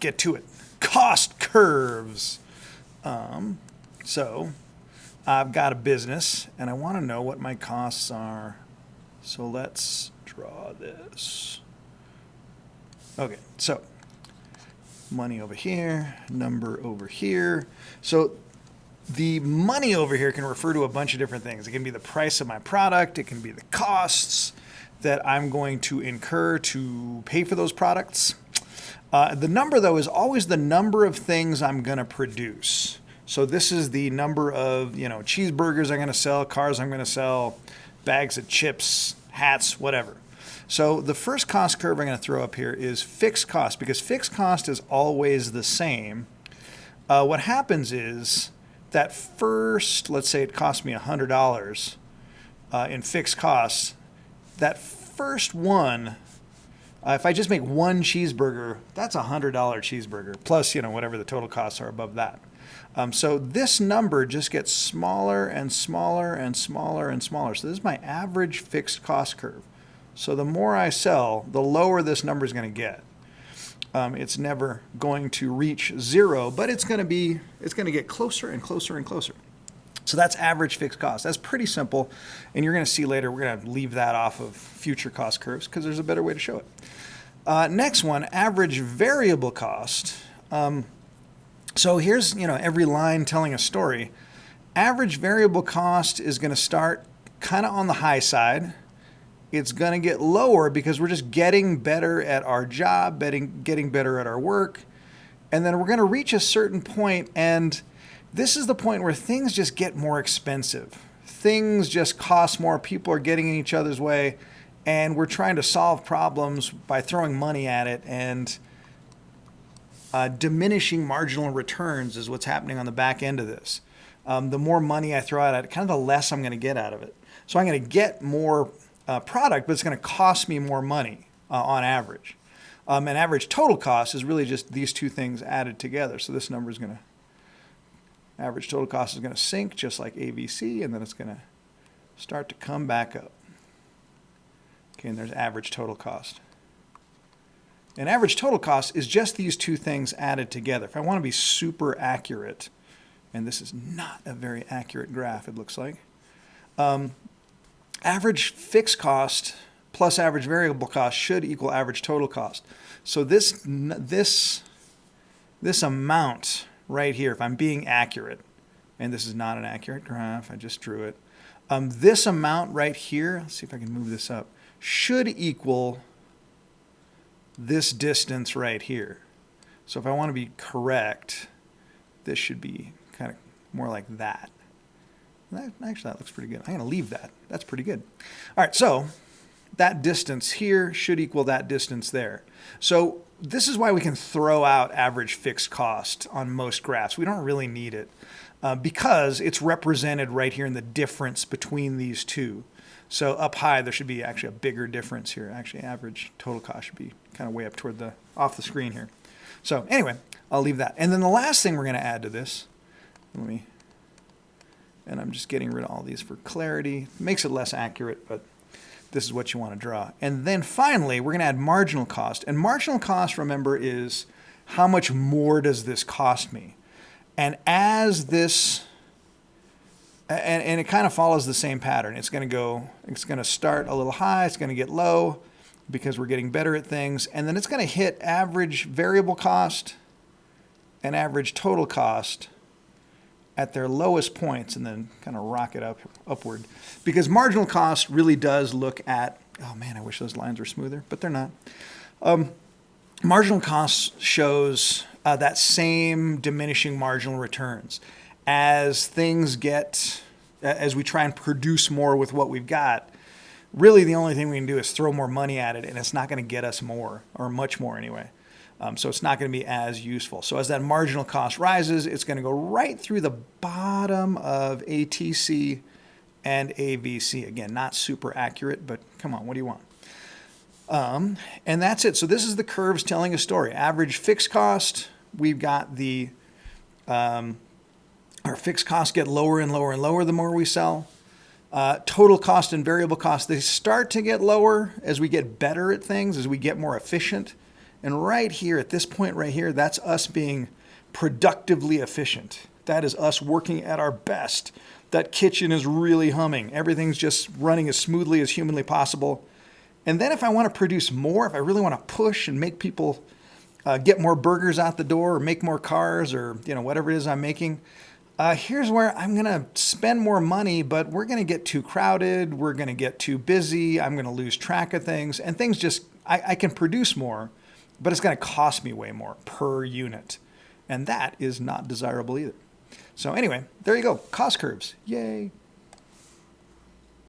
get to it. Cost curves. So I've got a business and I want to know what my costs are. So let's draw this. Okay, so money over here, number over here. So the money over here can refer to a bunch of different things. It can be the price of my product. It can be the costs that I'm going to incur to pay for those products. The number, though, is always the number of things I'm going to produce. So this is the number of, cheeseburgers I'm going to sell, cars I'm going to sell, bags of chips, hats, whatever. So the first cost curve I'm going to throw up here is fixed cost, because fixed cost is always the same. What happens is that first, let's say it cost me $100 in fixed costs, that first one, if I just make one cheeseburger, that's a $100 cheeseburger, plus, whatever the total costs are above that. So this number just gets smaller and smaller and smaller and smaller. So this is my average fixed cost curve. So the more I sell, the lower this number is going to get. It's never going to reach zero, but it's going to get closer and closer and closer. So that's average fixed cost. That's pretty simple. And you're going to see later, we're going to leave that off of future cost curves because there's a better way to show it. Next one, average variable cost. So here's, every line telling a story. Average variable cost is going to start kind of on the high side. It's going to get lower because we're just getting better at our job, getting better at our work. And then we're going to reach a certain point, and this is the point where things just get more expensive. Things just cost more. People are getting in each other's way, and we're trying to solve problems by throwing money at it, and diminishing marginal returns is what's happening on the back end of this. The more money I throw at it, kind of the less I'm going to get out of it. So I'm going to get more product, but it's going to cost me more money on average. And average total cost is really just these two things added together. So this number is going to, average total cost is going to sink just like AVC, and then it's going to start to come back up. Okay, and there's average total cost. And average total cost is just these two things added together. If I want to be super accurate, and this is not a very accurate graph, it looks like, average fixed cost plus average variable cost should equal average total cost. So this amount right here, if I'm being accurate, and this is not an accurate graph, I just drew it, this amount right here, let's see if I can move this up, should equal this distance right here. So if I want to be correct, this should be kind of more like that. Actually, that looks pretty good. I'm going to leave that. That's pretty good. All right, so that distance here should equal that distance there. So this is why we can throw out average fixed cost on most graphs. We don't really need it because it's represented right here in the difference between these two. So up high, there should be actually a bigger difference here. Actually, average total cost should be kind of way up toward off the screen here. So anyway, I'll leave that. And then the last thing we're going to add to this, and I'm just getting rid of all these for clarity. Makes it less accurate, but this is what you want to draw. And then finally, we're going to add marginal cost. And marginal cost, remember, is how much more does this cost me? And as this, and it kind of follows the same pattern. It's going to start a little high. It's going to get low because we're getting better at things. And then it's going to hit average variable cost and average total cost at their lowest points and then kind of rocket upward. Because marginal cost really does look at, oh man, I wish those lines were smoother, but they're not. Marginal cost shows that same diminishing marginal returns. As we try and produce more with what we've got, really the only thing we can do is throw more money at it, and it's not going to get us more, or much more anyway. So it's not going to be as useful. So as that marginal cost rises, it's going to go right through the bottom of ATC and AVC. Again, not super accurate, but come on, what do you want? And that's it. So this is the curves telling a story. Average fixed cost, we've got our fixed costs get lower and lower and lower the more we sell. Total cost and variable cost, they start to get lower as we get better at things, as we get more efficient, And right here, at this point right here, that's us being productively efficient. That is us working at our best. That kitchen is really humming. Everything's just running as smoothly as humanly possible. And then if I want to produce more, if I really want to push and make people get more burgers out the door or make more cars or whatever it is I'm making, here's where I'm going to spend more money, but we're going to get too crowded. We're going to get too busy. I'm going to lose track of things. And things just, I can produce more, but it's going to cost me way more per unit. And that is not desirable either. So anyway, there you go. Cost curves. Yay.